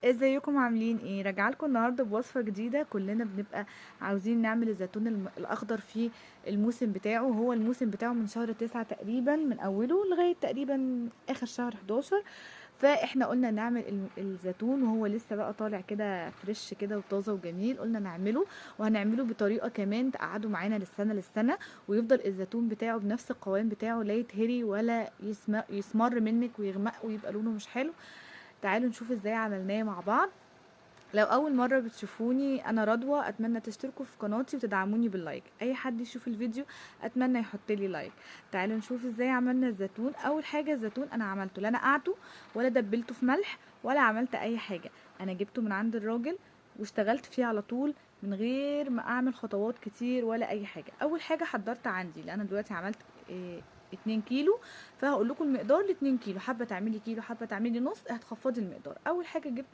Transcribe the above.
ازيكم عاملين ايه؟ راجعه لكم النهارده بوصفه جديده. كلنا بنبقى عاوزين نعمل الزيتون الاخضر في الموسم بتاعه. هو الموسم بتاعه من شهر 9 تقريبا، من اوله لغايه تقريبا اخر شهر 11. فاحنا قلنا نعمل الزيتون وهو لسه بقى طالع كده فريش كده وطازه وجميل، قلنا نعمله. وهنعمله بطريقه كمان تقعده معانا للسنه ويفضل الزيتون بتاعه بنفس القوام بتاعه، لا يتهري ولا يسمر منك ويغمق ويبقى لونه مش حلو. تعالوا نشوف ازاي عملناه مع بعض. لو اول مره بتشوفوني، انا رضوى. اتمنى تشتركوا في قناتي وتدعموني باللايك. اي حد يشوف الفيديو اتمنى يحط لي لايك. تعالوا نشوف ازاي عملنا الزيتون. اول حاجه الزيتون انا عملته، لا انا نقعته ولا دبلته في ملح ولا عملت اي حاجه. انا جبته من عند الراجل واشتغلت فيه على طول من غير ما اعمل خطوات كتير ولا اي حاجه. اول حاجه حضرت عندي، لان انا دلوقتي عملت 2 كيلو، فهقول لكم المقدار ل 2 كيلو. حابه تعملي كيلو، حابه تعملي نص، هتخفضي المقدار. اول حاجه جبت